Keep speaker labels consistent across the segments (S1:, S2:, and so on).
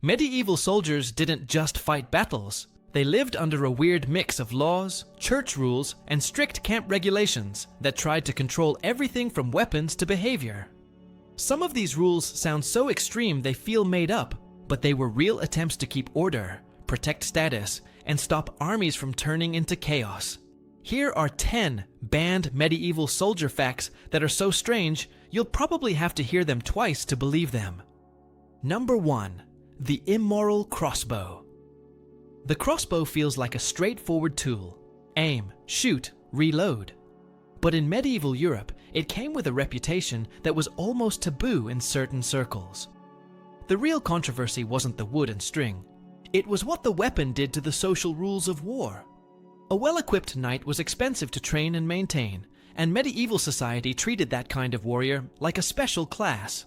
S1: Medieval soldiers didn't just fight battles. They lived under a weird mix of laws, church rules, and strict camp regulations that tried to control everything from weapons to behavior. Some of these rules sound so extreme they feel made up, but they were real attempts to keep order, protect status, and stop armies from turning into chaos. Here are 10 banned medieval soldier facts that are so strange you'll probably have to hear them twice to believe them. Number 1. The immoral crossbow. The crossbow feels like a straightforward tool. Aim, shoot, reload. But in medieval Europe, it came with a reputation that was almost taboo in certain circles. The real controversy wasn't the wood and string. It was what the weapon did to the social rules of war. A well-equipped knight was expensive to train and maintain, and medieval society treated that kind of warrior like a special class.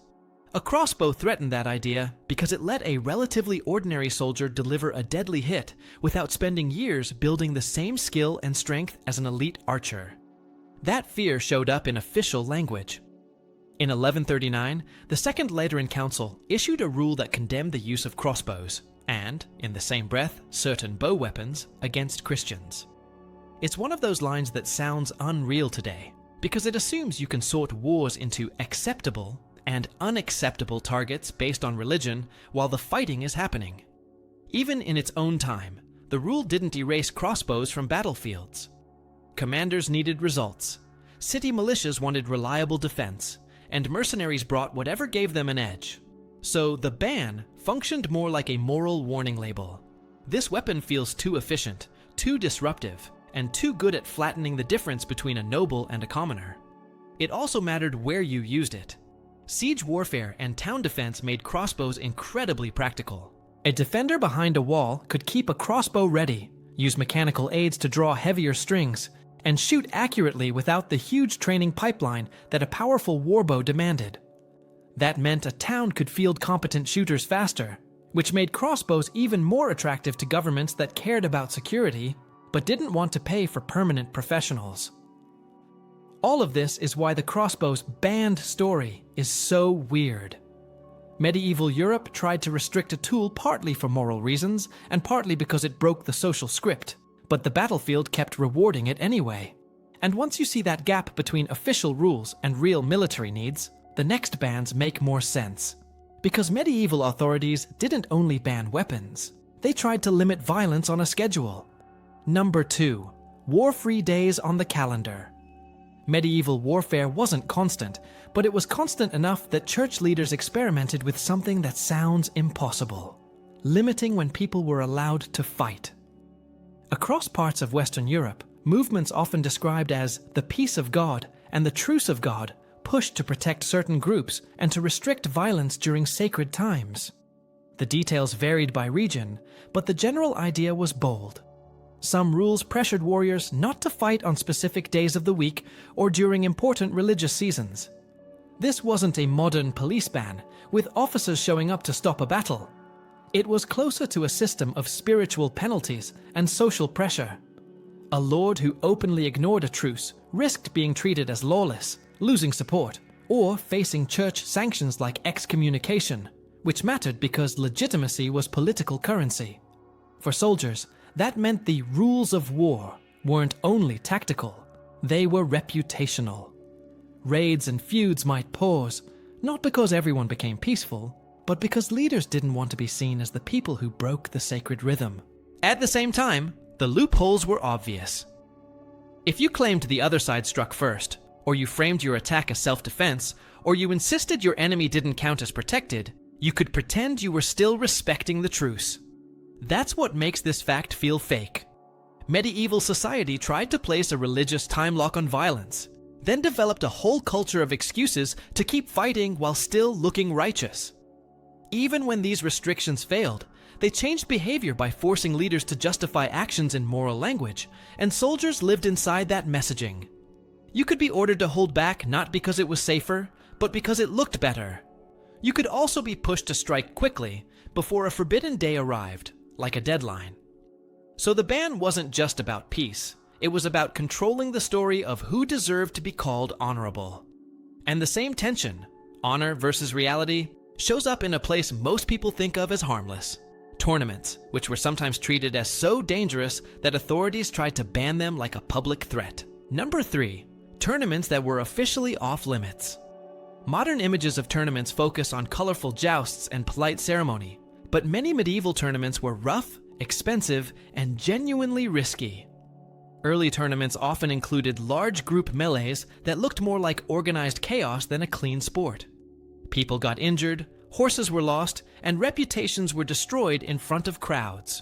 S1: A crossbow threatened that idea because it let a relatively ordinary soldier deliver a deadly hit without spending years building the same skill and strength as an elite archer. That fear showed up in official language. In 1139, the Second Lateran Council issued a rule that condemned the use of crossbows and, in the same breath, certain bow weapons against Christians. It's one of those lines that sounds unreal today because it assumes you can sort wars into acceptable and unacceptable targets based on religion while the fighting is happening. Even in its own time, the rule didn't erase crossbows from battlefields. Commanders needed results, city militias wanted reliable defense, and mercenaries brought whatever gave them an edge. So the ban functioned more like a moral warning label. This weapon feels too efficient, too disruptive, and too good at flattening the difference between a noble and a commoner. It also mattered where you used it. Siege warfare and town defense made crossbows incredibly practical. A defender behind a wall could keep a crossbow ready, use mechanical aids to draw heavier strings, and shoot accurately without the huge training pipeline that a powerful warbow demanded. That meant a town could field competent shooters faster, which made crossbows even more attractive to governments that cared about security, but didn't want to pay for permanent professionals. All of this is why the crossbow's banned story is so weird. Medieval Europe tried to restrict a tool partly for moral reasons and partly because it broke the social script, but the battlefield kept rewarding it anyway. And once you see that gap between official rules and real military needs, the next bans make more sense. Because medieval authorities didn't only ban weapons, they tried to limit violence on a schedule. Number 2. War-free days on the calendar. Medieval warfare wasn't constant, but it was constant enough that church leaders experimented with something that sounds impossible: limiting when people were allowed to fight. Across parts of Western Europe, movements often described as the peace of God and the truce of God pushed to protect certain groups and to restrict violence during sacred times. The details varied by region, but the general idea was bold. Some rules pressured warriors not to fight on specific days of the week or during important religious seasons. This wasn't a modern police ban, with officers showing up to stop a battle. It was closer to a system of spiritual penalties and social pressure. A lord who openly ignored a truce risked being treated as lawless, losing support, or facing church sanctions like excommunication, which mattered because legitimacy was political currency. For soldiers, that meant the rules of war weren't only tactical, they were reputational. Raids and feuds might pause, not because everyone became peaceful, but because leaders didn't want to be seen as the people who broke the sacred rhythm. At the same time, the loopholes were obvious. If you claimed the other side struck first, or you framed your attack as self-defense, or you insisted your enemy didn't count as protected, you could pretend you were still respecting the truce. That's what makes this fact feel fake. Medieval society tried to place a religious time lock on violence, then developed a whole culture of excuses to keep fighting while still looking righteous. Even when these restrictions failed, they changed behavior by forcing leaders to justify actions in moral language, and soldiers lived inside that messaging. You could be ordered to hold back not because it was safer, but because it looked better. You could also be pushed to strike quickly before a forbidden day arrived, like a deadline. So the ban wasn't just about peace, it was about controlling the story of who deserved to be called honorable. And the same tension, honor versus reality, shows up in a place most people think of as harmless: tournaments, which were sometimes treated as so dangerous that authorities tried to ban them like a public threat. Number 3. Tournaments that were officially off limits. Modern images of tournaments focus on colorful jousts and polite ceremony, but many medieval tournaments were rough, expensive, and genuinely risky. Early tournaments often included large group melees that looked more like organized chaos than a clean sport. People got injured, horses were lost, and reputations were destroyed in front of crowds.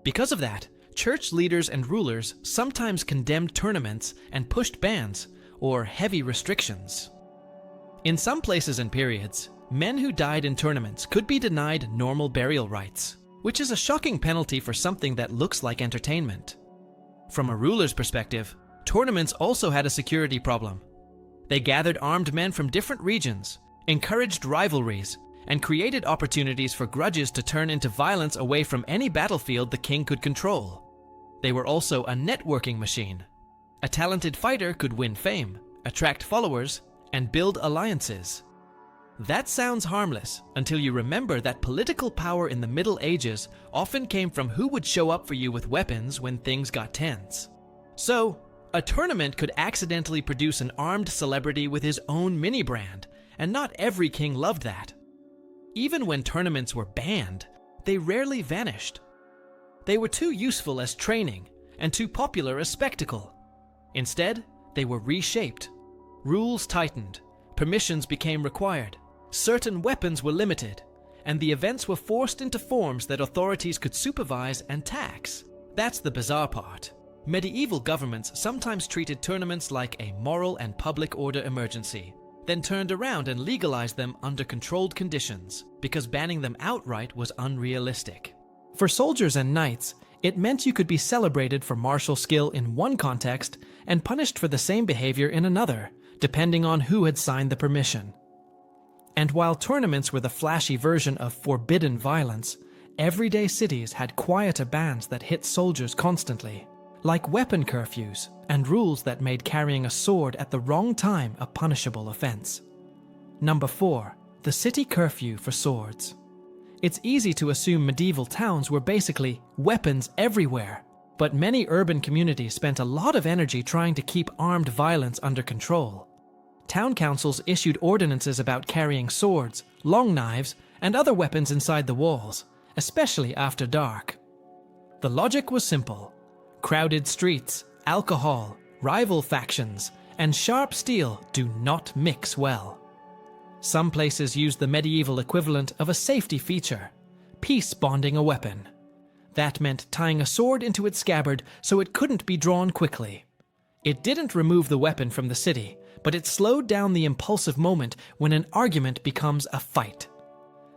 S1: Because of that, church leaders and rulers sometimes condemned tournaments and pushed bans or heavy restrictions. In some places and periods, men who died in tournaments could be denied normal burial rites, which is a shocking penalty for something that looks like entertainment. From a ruler's perspective, tournaments also had a security problem. They gathered armed men from different regions, encouraged rivalries, and created opportunities for grudges to turn into violence away from any battlefield the king could control. They were also a networking machine. A talented fighter could win fame, attract followers, and build alliances. That sounds harmless until you remember that political power in the Middle Ages often came from who would show up for you with weapons when things got tense. So, a tournament could accidentally produce an armed celebrity with his own mini-brand, and not every king loved that. Even when tournaments were banned, they rarely vanished. They were too useful as training and too popular as spectacle. Instead, they were reshaped. Rules tightened, permissions became required, certain weapons were limited, and the events were forced into forms that authorities could supervise and tax. That's the bizarre part. Medieval governments sometimes treated tournaments like a moral and public order emergency, then turned around and legalized them under controlled conditions, because banning them outright was unrealistic. For soldiers and knights, it meant you could be celebrated for martial skill in one context and punished for the same behavior in another, depending on who had signed the permission. And while tournaments were the flashy version of forbidden violence, everyday cities had quieter bans that hit soldiers constantly, like weapon curfews and rules that made carrying a sword at the wrong time a punishable offense. Number 4. The city curfew for swords. It's easy to assume medieval towns were basically weapons everywhere, but many urban communities spent a lot of energy trying to keep armed violence under control. Town councils issued ordinances about carrying swords, long knives, and other weapons inside the walls, especially after dark. The logic was simple. Crowded streets, alcohol, rival factions, and sharp steel do not mix well. Some places used the medieval equivalent of a safety feature, peace bonding a weapon. That meant tying a sword into its scabbard so it couldn't be drawn quickly. It didn't remove the weapon from the city, but it slowed down the impulsive moment when an argument becomes a fight.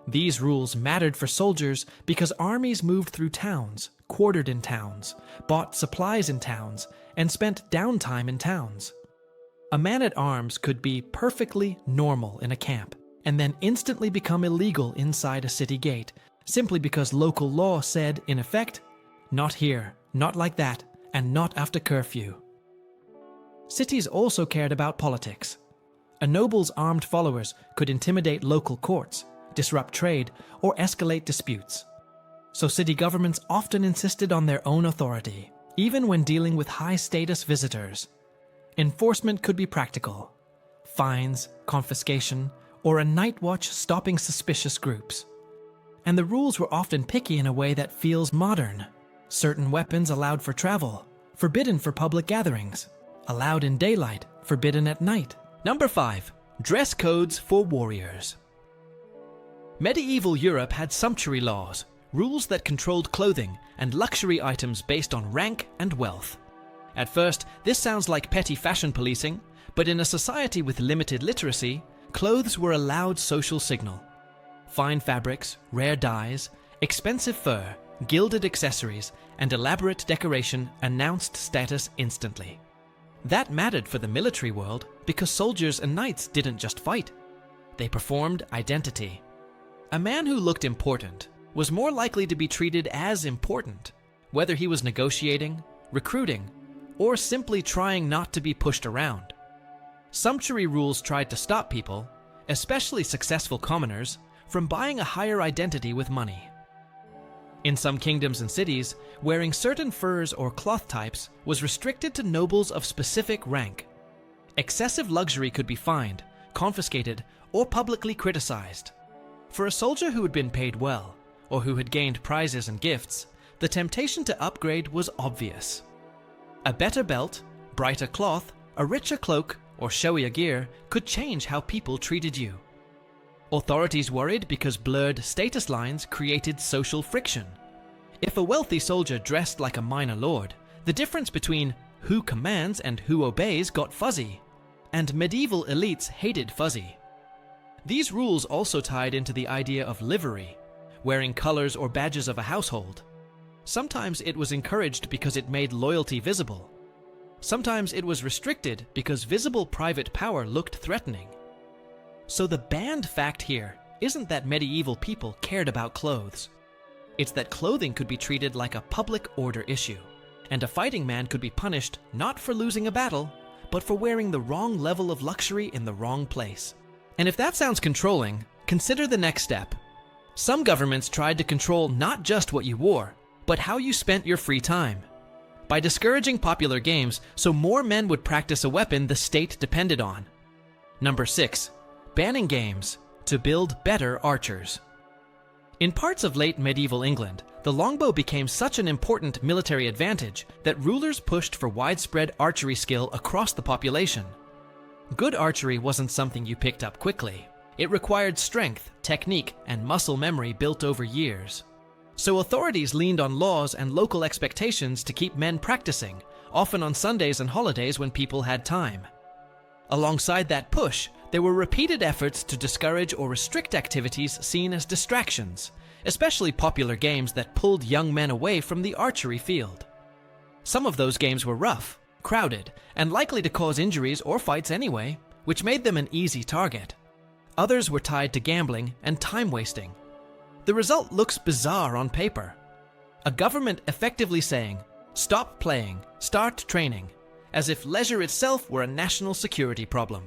S1: These rules mattered for soldiers because armies moved through towns, quartered in towns, bought supplies in towns, and spent downtime in towns. A man-at-arms could be perfectly normal in a camp, and then instantly become illegal inside a city gate, simply because local law said, in effect, not here, not like that, and not after curfew. Cities also cared about politics. A noble's armed followers could intimidate local courts, disrupt trade, or escalate disputes. So city governments often insisted on their own authority, even when dealing with high-status visitors. Enforcement could be practical: fines, confiscation, or a night watch stopping suspicious groups. And the rules were often picky in a way that feels modern. Certain weapons allowed for travel, forbidden for public gatherings, allowed in daylight, forbidden at night. Number 5. Dress codes for warriors. Medieval Europe had sumptuary laws, rules that controlled clothing and luxury items based on rank and wealth. At first, this sounds like petty fashion policing, but in a society with limited literacy, clothes were a loud social signal. Fine fabrics, rare dyes, expensive fur, gilded accessories, and elaborate decoration announced status instantly. That mattered for the military world because soldiers and knights didn't just fight. They performed identity. A man who looked important was more likely to be treated as important, whether he was negotiating, recruiting, or simply trying not to be pushed around. Sumptuary rules tried to stop people, especially successful commoners, from buying a higher identity with money. In some kingdoms and cities, wearing certain furs or cloth types was restricted to nobles of specific rank. Excessive luxury could be fined, confiscated, or publicly criticized. For a soldier who had been paid well, or who had gained prizes and gifts, the temptation to upgrade was obvious. A better belt, brighter cloth, a richer cloak, or showier gear could change how people treated you. Authorities worried because blurred status lines created social friction. If a wealthy soldier dressed like a minor lord, the difference between who commands and who obeys got fuzzy, and medieval elites hated fuzzy. These rules also tied into the idea of livery, wearing colors or badges of a household. Sometimes it was encouraged because it made loyalty visible. Sometimes it was restricted because visible private power looked threatening. So the banned fact here isn't that medieval people cared about clothes. It's that clothing could be treated like a public order issue, and a fighting man could be punished not for losing a battle, but for wearing the wrong level of luxury in the wrong place. And if that sounds controlling, consider the next step. Some governments tried to control not just what you wore, but how you spent your free time. By discouraging popular games so more men would practice a weapon the state depended on. Number 6. Banning games to build better archers. In parts of late medieval England, the longbow became such an important military advantage that rulers pushed for widespread archery skill across the population. Good archery wasn't something you picked up quickly. It required strength, technique, and muscle memory built over years. So authorities leaned on laws and local expectations to keep men practicing, often on Sundays and holidays when people had time. Alongside that push, there were repeated efforts to discourage or restrict activities seen as distractions, especially popular games that pulled young men away from the archery field. Some of those games were rough, crowded, and likely to cause injuries or fights anyway, which made them an easy target. Others were tied to gambling and time wasting. The result looks bizarre on paper. A government effectively saying, "Stop playing, start training," as if leisure itself were a national security problem.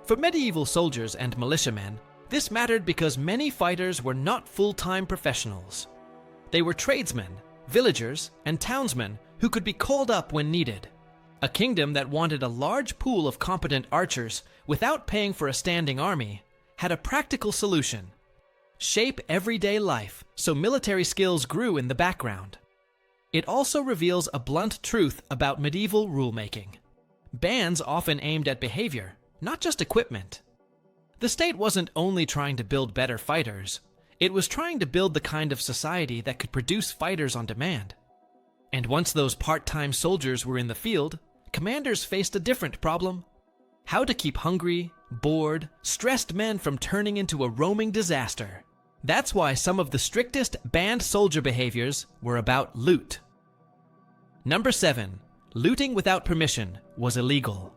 S1: For medieval soldiers and militiamen, this mattered because many fighters were not full-time professionals. They were tradesmen, villagers, and townsmen who could be called up when needed. A kingdom that wanted a large pool of competent archers without paying for a standing army had a practical solution: shape everyday life so military skills grew in the background. It also reveals a blunt truth about medieval rulemaking. Bans often aimed at behavior, not just equipment. The state wasn't only trying to build better fighters, it was trying to build the kind of society that could produce fighters on demand. And once those part-time soldiers were in the field, commanders faced a different problem: how to keep hungry, bored, stressed men from turning into a roaming disaster. That's why some of the strictest banned soldier behaviors were about loot. Number 7. Looting without permission was illegal.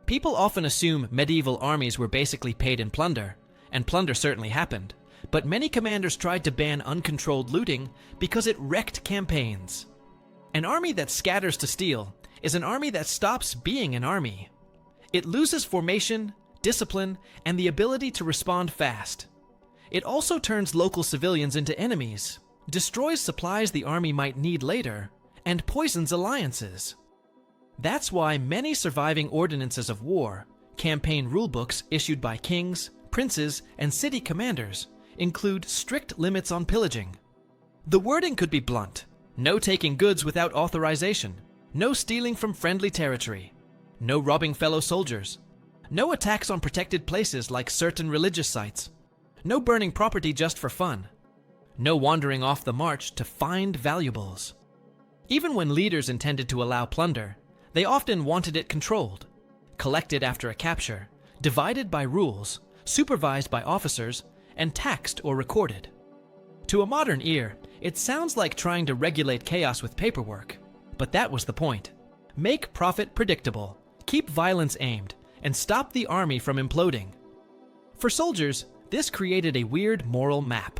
S1: People often assume medieval armies were basically paid in plunder, and plunder certainly happened, but many commanders tried to ban uncontrolled looting because it wrecked campaigns. An army that scatters to steal is an army that stops being an army. It loses formation, discipline, and the ability to respond fast. It also turns local civilians into enemies, destroys supplies the army might need later, and poisons alliances. That's why many surviving ordinances of war, campaign rulebooks issued by kings, princes, and city commanders, include strict limits on pillaging. The wording could be blunt: no taking goods without authorization, no stealing from friendly territory, no robbing fellow soldiers, no attacks on protected places like certain religious sites, no burning property just for fun, no wandering off the march to find valuables. Even when leaders intended to allow plunder, they often wanted it controlled, collected after a capture, divided by rules, supervised by officers, and taxed or recorded. To a modern ear, it sounds like trying to regulate chaos with paperwork, but that was the point. Make profit predictable, keep violence aimed, and stop the army from imploding. For soldiers, this created a weird moral map.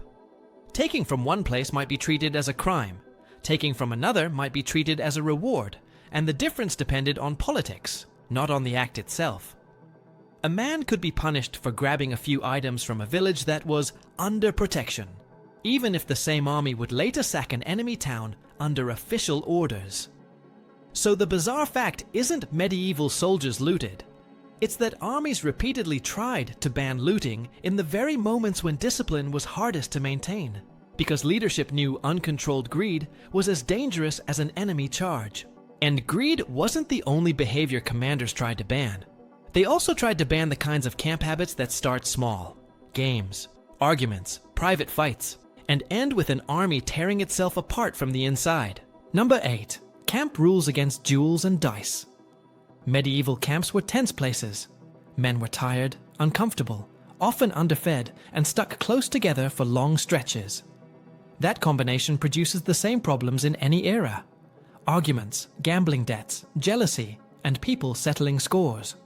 S1: Taking from one place might be treated as a crime, taking from another might be treated as a reward, and the difference depended on politics, not on the act itself. A man could be punished for grabbing a few items from a village that was under protection, even if the same army would later sack an enemy town under official orders. So the bizarre fact isn't medieval soldiers looted. It's that armies repeatedly tried to ban looting in the very moments when discipline was hardest to maintain, because leadership knew uncontrolled greed was as dangerous as an enemy charge. And greed wasn't the only behavior commanders tried to ban. They also tried to ban the kinds of camp habits that start small: games, arguments, private fights, and end with an army tearing itself apart from the inside. Number 8. Camp rules against duels and dice. Medieval camps were tense places. Men were tired, uncomfortable, often underfed, and stuck close together for long stretches. That combination produces the same problems in any era: arguments, gambling debts, jealousy, and people settling scores.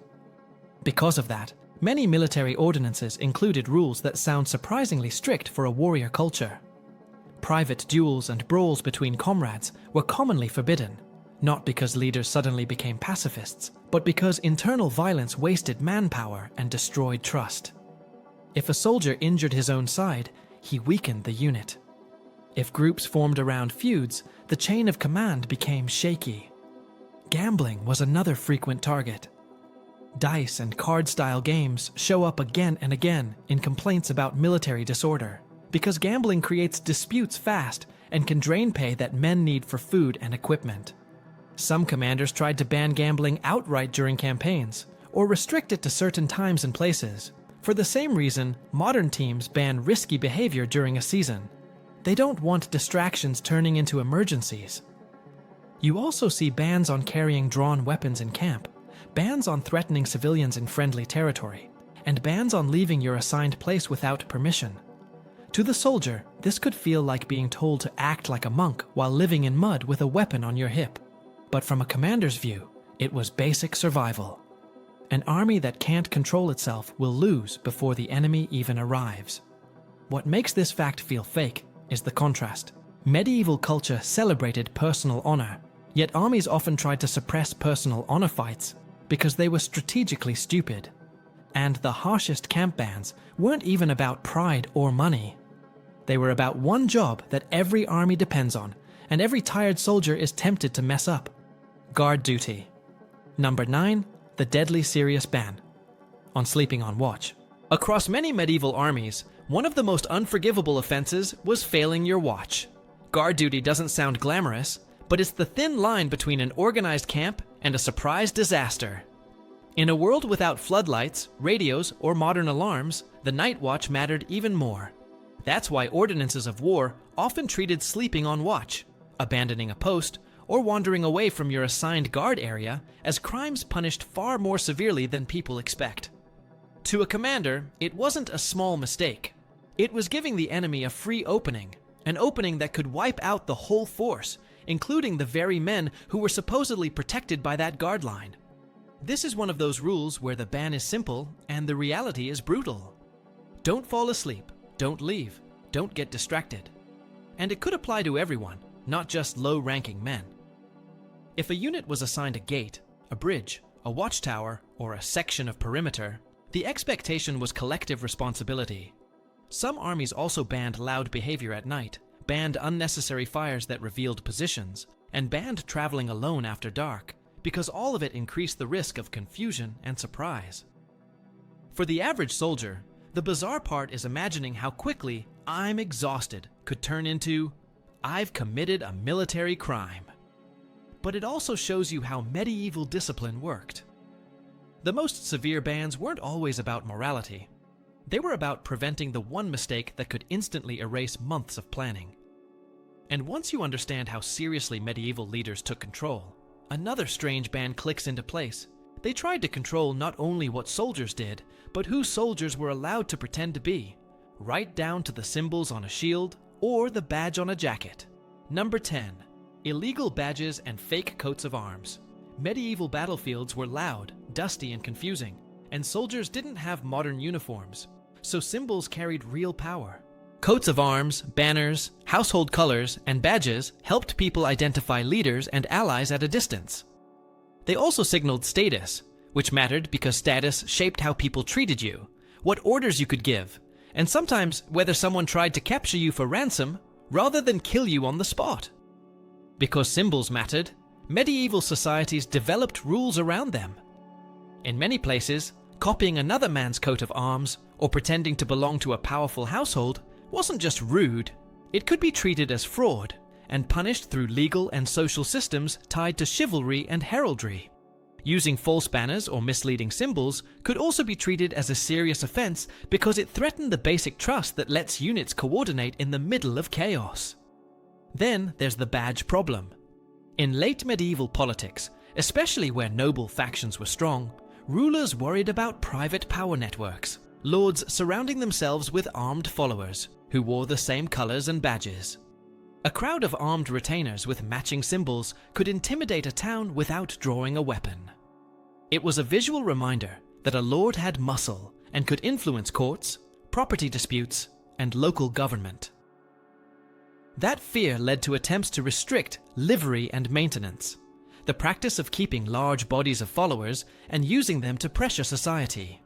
S1: Because of that, many military ordinances included rules that sound surprisingly strict for a warrior culture. Private duels and brawls between comrades were commonly forbidden, not because leaders suddenly became pacifists, but because internal violence wasted manpower and destroyed trust. If a soldier injured his own side, he weakened the unit. If groups formed around feuds, the chain of command became shaky. Gambling was another frequent target. Dice and card-style games show up again and again in complaints about military disorder, because gambling creates disputes fast and can drain pay that men need for food and equipment. Some commanders tried to ban gambling outright during campaigns, or restrict it to certain times and places. For the same reason, modern teams ban risky behavior during a season. They don't want distractions turning into emergencies. You also see bans on carrying drawn weapons in camp, bans on threatening civilians in friendly territory, and bans on leaving your assigned place without permission. To the soldier, this could feel like being told to act like a monk while living in mud with a weapon on your hip. But from a commander's view, it was basic survival. An army that can't control itself will lose before the enemy even arrives. What makes this fact feel fake is the contrast. Medieval culture celebrated personal honor, yet armies often tried to suppress personal honor fights because they were strategically stupid. And the harshest camp bans weren't even about pride or money. They were about one job that every army depends on, and every tired soldier is tempted to mess up: guard duty. Number 9. The deadly serious ban on sleeping on watch. Across many medieval armies, one of the most unforgivable offenses was failing your watch. Guard duty doesn't sound glamorous, but it's the thin line between an organized camp and a surprise disaster. In a world without floodlights, radios, or modern alarms, the night watch mattered even more. That's why ordinances of war often treated sleeping on watch, abandoning a post, or wandering away from your assigned guard area as crimes punished far more severely than people expect. To a commander, it wasn't a small mistake. It was giving the enemy a free opening, an opening that could wipe out the whole force, including the very men who were supposedly protected by that guard line. This is one of those rules where the ban is simple and the reality is brutal. Don't fall asleep, don't leave, don't get distracted. And it could apply to everyone, not just low-ranking men. If a unit was assigned a gate, a bridge, a watchtower, or a section of perimeter, the expectation was collective responsibility. Some armies also banned loud behavior at night, banned unnecessary fires that revealed positions, and banned traveling alone after dark, because all of it increased the risk of confusion and surprise. For the average soldier, the bizarre part is imagining how quickly "I'm exhausted" could turn into "I've committed a military crime." But it also shows you how medieval discipline worked. The most severe bans weren't always about morality. They were about preventing the one mistake that could instantly erase months of planning. And once you understand how seriously medieval leaders took control, another strange ban clicks into place. They tried to control not only what soldiers did, but who soldiers were allowed to pretend to be, right down to the symbols on a shield or the badge on a jacket. Number 10. Illegal badges and fake coats of arms. Medieval battlefields were loud, dusty, and confusing, and soldiers didn't have modern uniforms, so symbols carried real power. Coats of arms, banners, household colors, and badges helped people identify leaders and allies at a distance. They also signaled status, which mattered because status shaped how people treated you, what orders you could give, and sometimes whether someone tried to capture you for ransom rather than kill you on the spot. Because symbols mattered, medieval societies developed rules around them. In many places, copying another man's coat of arms or pretending to belong to a powerful household wasn't just rude, it could be treated as fraud and punished through legal and social systems tied to chivalry and heraldry. Using false banners or misleading symbols could also be treated as a serious offense because it threatened the basic trust that lets units coordinate in the middle of chaos. Then there's the badge problem. In late medieval politics, especially where noble factions were strong, rulers worried about private power networks, lords surrounding themselves with armed followers who wore the same colors and badges. A crowd of armed retainers with matching symbols could intimidate a town without drawing a weapon. It was a visual reminder that a lord had muscle and could influence courts, property disputes, and local government. That fear led to attempts to restrict livery and maintenance, the practice of keeping large bodies of followers and using them to pressure society.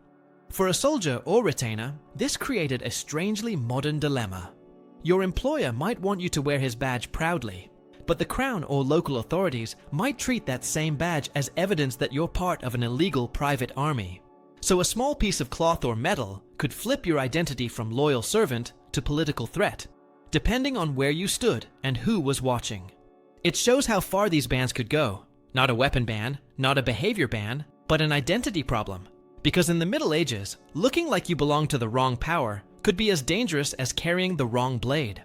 S1: For a soldier or retainer, this created a strangely modern dilemma. Your employer might want you to wear his badge proudly, but the crown or local authorities might treat that same badge as evidence that you're part of an illegal private army. So a small piece of cloth or metal could flip your identity from loyal servant to political threat, depending on where you stood and who was watching. It shows how far these bans could go. Not a weapon ban, not a behavior ban, but an identity problem. Because in the Middle Ages, looking like you belonged to the wrong power could be as dangerous as carrying the wrong blade.